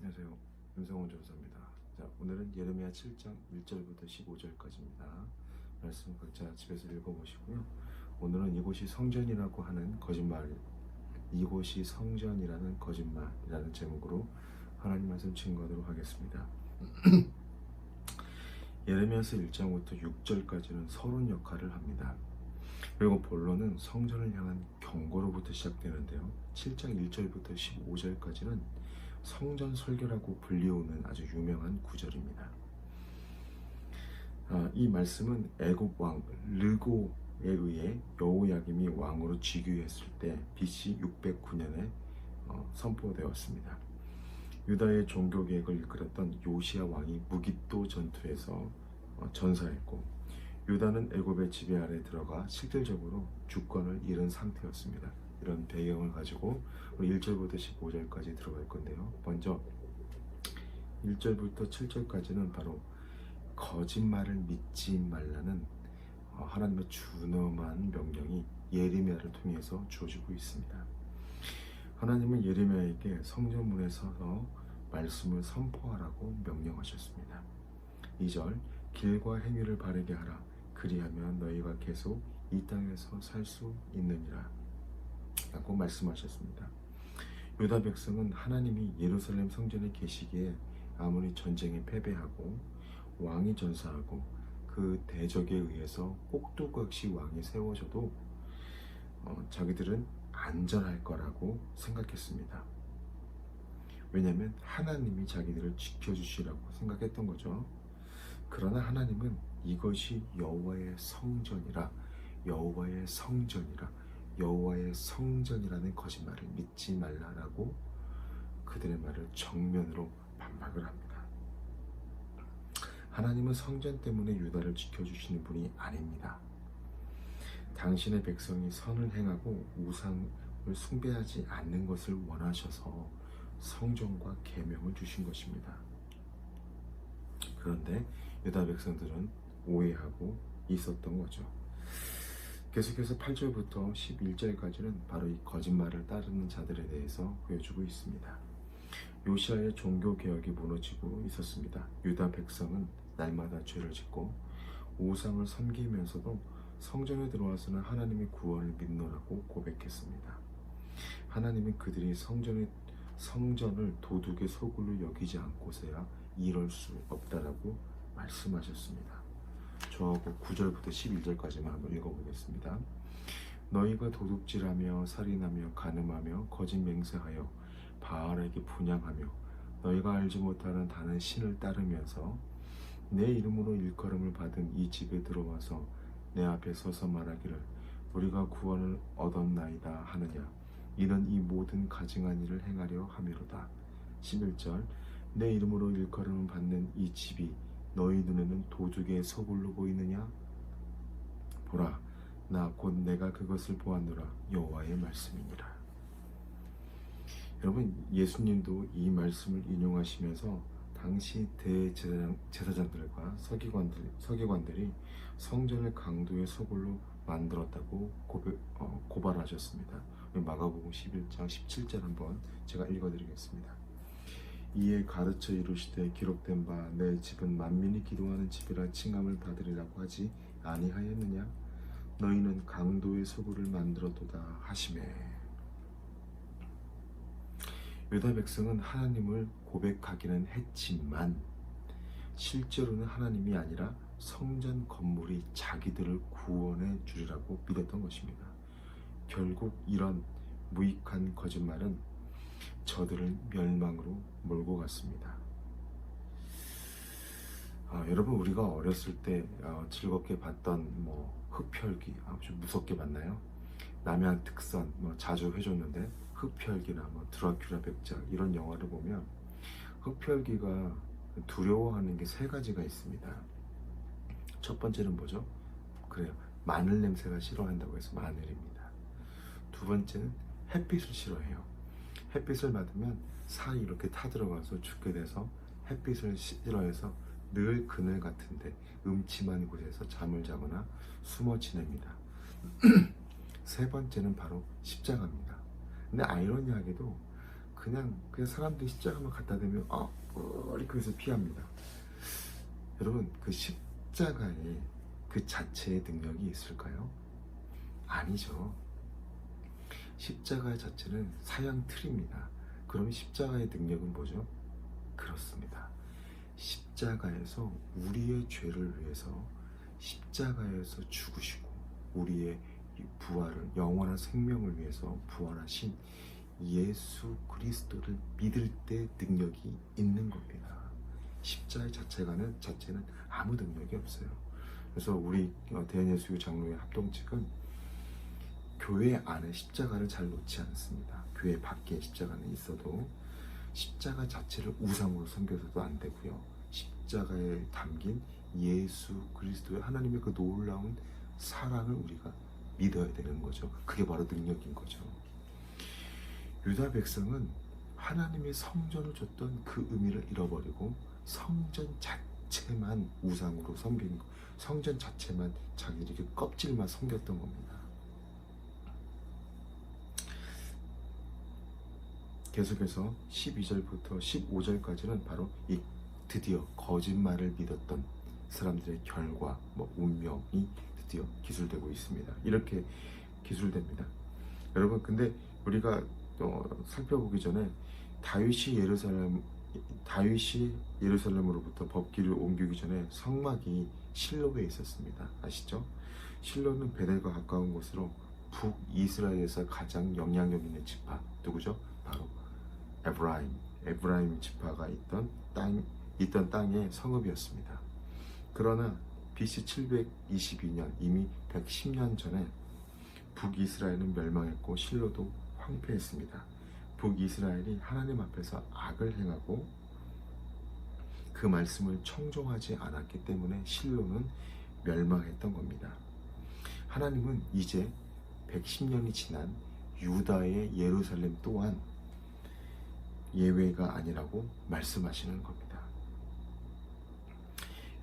안녕하세요. 윤성원 전사입니다. 자, 오늘은 예레미야 7장 1절부터 15절까지입니다. 말씀 각자 집에서 읽어보시고요. 오늘은 이곳이 성전이라고 하는 거짓말, 이곳이 성전이라는 거짓말이라는 제목으로 하나님 말씀 증거하도록 하겠습니다. 예레미야서 1장부터 6절까지는 서론 역할을 합니다. 그리고 본론은 성전을 향한 경고로부터 시작되는데요. 7장 1절부터 15절까지는 성전 설교라고 불리우는 아주 유명한 구절입니다. 이 말씀은 애굽 왕 르고에 의해 여호야김이 왕으로 즉위했을 때 BC 609년에 선포되었습니다. 유다의 종교 개혁을 이끌었던 요시야 왕이 무깃도 전투에서 전사했고, 유다는 애굽의 지배 아래 들어가 실질적으로 주권을 잃은 상태였습니다. 이런 배경을 가지고 우리 1절부터 15절까지 들어갈 건데요. 먼저 1절부터 7절까지는 바로 거짓말을 믿지 말라는 하나님의 준엄한 명령이 예레미야를 통해서 주어지고 있습니다. 하나님은 예레미야에게 성전문에 서서 말씀을 선포하라고 명령하셨습니다. 2절, 길과 행위를 바르게 하라. 그리하면 너희가 계속 이 땅에서 살 수 있느니라 라고 말씀하셨습니다. 유다 백성은 하나님이 예루살렘 성전에 계시기에 아무리 전쟁에 패배하고 왕이 전사하고 그 대적에 의해서 꼭두각시 왕이 세워져도 자기들은 안전할 거라고 생각했습니다. 왜냐하면 하나님이 자기들을 지켜주시라고 생각했던 거죠. 그러나 하나님은 이것이 여호와의 성전이라, 여호와의 성전이라, 여호와의 성전이라는 거짓말을 믿지 말라라고 그들의 말을 정면으로 반박을 합니다. 하나님은 성전 때문에 유다를 지켜주시는 분이 아닙니다. 당신의 백성이 선을 행하고 우상을 숭배하지 않는 것을 원하셔서 성전과 계명을 주신 것입니다. 그런데 유다 백성들은 오해하고 있었던 거죠. 계속해서 8절부터 11절까지는 바로 이 거짓말을 따르는 자들에 대해서 보여주고 있습니다. 요시아의 종교개혁이 무너지고 있었습니다. 유다 백성은 날마다 죄를 짓고 우상을 섬기면서도 성전에 들어와서는 하나님의 구원을 믿노라고 고백했습니다. 하나님은 그들이 성전을 도둑의 소굴로 여기지 않고서야 이럴 수 없다라고 말씀하셨습니다. 저하고 9절부터 11절까지만 한번 읽어보겠습니다. 너희가 도둑질하며 살인하며 간음하며 거짓 맹세하여 바알에게 분향하며 너희가 알지 못하는 다른 신을 따르면서 내 이름으로 일컬음을 받은 이 집에 들어와서 내 앞에 서서 말하기를 우리가 구원을 얻었나이다 하느냐. 이는 이 모든 가증한 일을 행하려 함이로다. 11절, 내 이름으로 일컬음을 받는 이 집이 너희 눈에는 도둑의 소굴로 보이느냐? 보라, 나 곧 내가 그것을 보았노라. 여호와의 말씀이니라. 여러분, 예수님도 이 말씀을 인용하시면서 당시 대제사장들과 서기관들이 성전을 강도의 소굴로 만들었다고 고발하셨습니다. 마가복음 11장 17절 한번 제가 읽어드리겠습니다. 이에 가르쳐 이루시되 기록된 바 내 집은 만민이 기도하는 집이라 칭함을 받으리라고 하지 아니하였느냐? 너희는 강도의 소굴을 만들었도다 하시매. 유다 백성은 하나님을 고백하기는 했지만 실제로는 하나님이 아니라 성전 건물이 자기들을 구원해 주리라고 믿었던 것입니다. 결국 이런 무익한 거짓말은 저들을 멸망으로 몰고 갔습니다. 여러분, 우리가 어렸을 때 즐겁게 봤던 흡혈귀, 좀 무섭게 봤나요? 남양특선 자주 해줬는데 흡혈귀나 드라큘라 백작 이런 영화를 보면 흡혈귀가 두려워하는 게 세 가지가 있습니다. 첫 번째는 뭐죠? 그래요, 마늘 냄새가 싫어한다고 해서 마늘입니다. 두 번째는 햇빛을 싫어해요. 햇빛을 받으면 살이 이렇게 타들어가서 죽게 돼서 햇빛을 싫어해서 늘 그늘 같은데 음침한 곳에서 잠을 자거나 숨어 지냅니다. 세 번째는 바로 십자가입니다. 근데 아이러니하게도 그냥 사람들이 십자가만 갖다 대면 머리 그래서 피합니다. 여러분, 그 십자가에 그 자체의 능력이 있을까요? 아니죠. 십자가 자체는 사형 틀입니다. 그럼 십자가의 능력은 뭐죠? 그렇습니다. 십자가에서 우리의 죄를 위해서 십자가에서 죽으시고 우리의 부활을, 영원한 생명을 위해서 부활하신 예수 그리스도를 믿을 때 능력이 있는 겁니다. 십자가 자체는 아무 능력이 없어요. 그래서 우리 대한예수교 장로회 합동측은 교회 안에 십자가를 잘 놓지 않습니다. 교회 밖에 십자가는 있어도 십자가 자체를 우상으로 섬겨서도 안 되고요. 십자가에 담긴 예수 그리스도의 하나님의 그 놀라운 사랑을 우리가 믿어야 되는 거죠. 그게 바로 능력인 거죠. 유다 백성은 하나님의 성전을 줬던 그 의미를 잃어버리고 성전 자체만 우상으로 섬긴 거, 성전 자체만 자기들이 껍질만 섬겼던 겁니다. 계속해서 12절부터 15절까지는 바로 이 드디어 거짓말을 믿었던 사람들의 결과, 운명이 드디어 기술되고 있습니다. 이렇게 기술됩니다. 여러분, 근데 우리가 살펴보기 전에 다윗이 예루살렘으로부터 법궤를 옮기기 전에 성막이 실로에 있었습니다. 아시죠? 실로는 베델과 가까운 곳으로 북이스라엘에서 가장 영향력 있는 지파, 누구죠? 바로 에브라임 지파가 있던 땅의 성읍이었습니다. 그러나 BC 722년, 이미 110년 전에 북이스라엘은 멸망했고 실로도 황폐했습니다. 북이스라엘이 하나님 앞에서 악을 행하고 그 말씀을 청종하지 않았기 때문에 실로는 멸망했던 겁니다. 하나님은 이제 110년이 지난 유다의 예루살렘 또한 예외가 아니라고 말씀하시는 겁니다.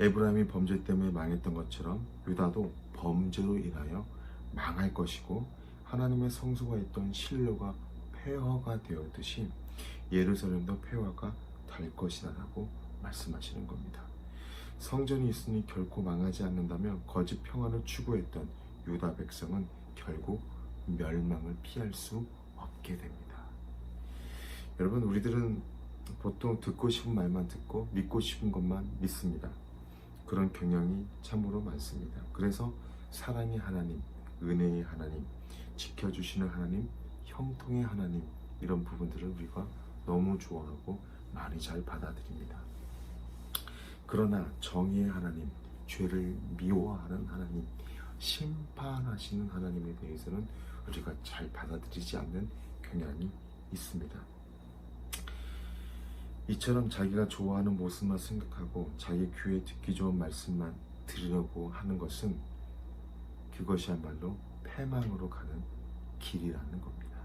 에브라임이 범죄 때문에 망했던 것처럼 유다도 범죄로 인하여 망할 것이고, 하나님의 성소가 있던 실로가 폐허가 되었듯이 예루살렘도 폐허가 될 것이라고 말씀하시는 겁니다. 성전이 있으니 결코 망하지 않는다며 거짓 평안을 추구했던 유다 백성은 결국 멸망을 피할 수 없게 됩니다. 여러분, 우리들은 보통 듣고 싶은 말만 듣고 믿고 싶은 것만 믿습니다. 그런 경향이 참으로 많습니다. 그래서 사랑의 하나님, 은혜의 하나님, 지켜주시는 하나님, 형통의 하나님, 이런 부분들을 우리가 너무 좋아하고 많이 잘 받아들입니다. 그러나 정의의 하나님, 죄를 미워하는 하나님, 심판하시는 하나님에 대해서는 우리가 잘 받아들이지 않는 경향이 있습니다. 이처럼 자기가 좋아하는 모습만 생각하고 자기 귀에 듣기 좋은 말씀만 들으려고 하는 것은 그것이야말로 패망으로 가는 길이라는 겁니다.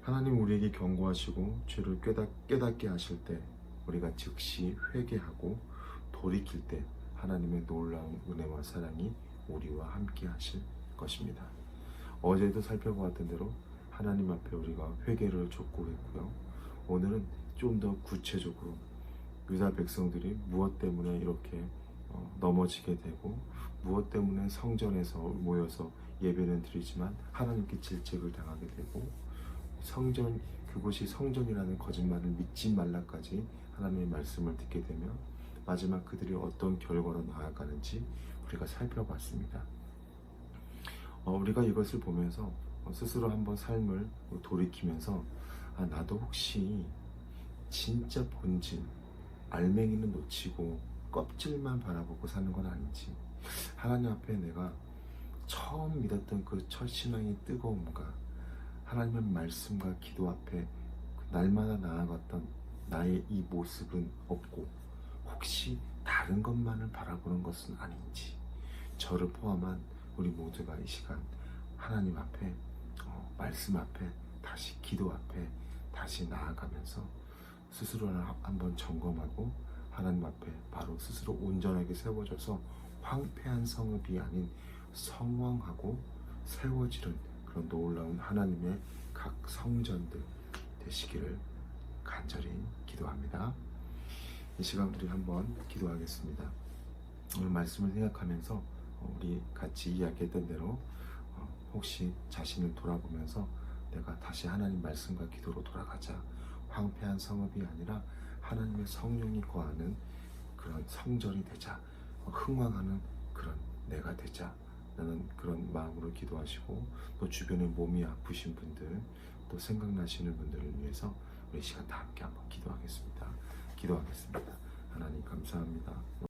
하나님 우리에게 경고하시고 죄를 깨닫게 하실 때 우리가 즉시 회개하고 돌이킬 때 하나님의 놀라운 은혜와 사랑이 우리와 함께 하실 것입니다. 어제도 살펴보았던 대로 하나님 앞에 우리가 회개를 촉구했고요. 오늘은 좀 더 구체적으로 유다 백성들이 무엇 때문에 이렇게 넘어지게 되고, 무엇 때문에 성전에서 모여서 예배는 드리지만 하나님께 질책을 당하게 되고, 그곳이 성전이라는 거짓말을 믿지 말라까지 하나님의 말씀을 듣게 되며 마지막 그들이 어떤 결과로 나아가는지 우리가 살펴봤습니다. 우리가 이것을 보면서 스스로 한번 삶을 돌이키면서 나도 혹시 진짜 본질, 알맹이는 놓치고 껍질만 바라보고 사는 건 아닌지, 하나님 앞에 내가 처음 믿었던 그 첫 신앙의 뜨거움과 하나님의 말씀과 기도 앞에 날마다 나아갔던 나의 이 모습은 없고 혹시 다른 것만을 바라보는 것은 아닌지, 저를 포함한 우리 모두가 이 시간 하나님 앞에 말씀 앞에 다시 기도 앞에 다시 나아가면서 스스로를 한번 점검하고 하나님 앞에 바로 스스로 온전하게 세워져서 황폐한 성읍이 아닌 성왕하고 세워지는 그런 놀라운 하나님의 각 성전들 되시기를 간절히 기도합니다. 이 시간 우리 한번 기도하겠습니다. 오늘 말씀을 생각하면서 우리 같이 이야기했던 대로 혹시 자신을 돌아보면서 내가 다시 하나님 말씀과 기도로 돌아가자, 황폐한 성읍이 아니라 하나님의 성령이 거하는 그런 성전이 되자, 흥왕하는 그런 내가 되자, 나는 그런 마음으로 기도하시고, 또 주변에 몸이 아프신 분들, 또 생각나시는 분들을 위해서 우리 시간 다 함께 한번 기도하겠습니다. 하나님 감사합니다.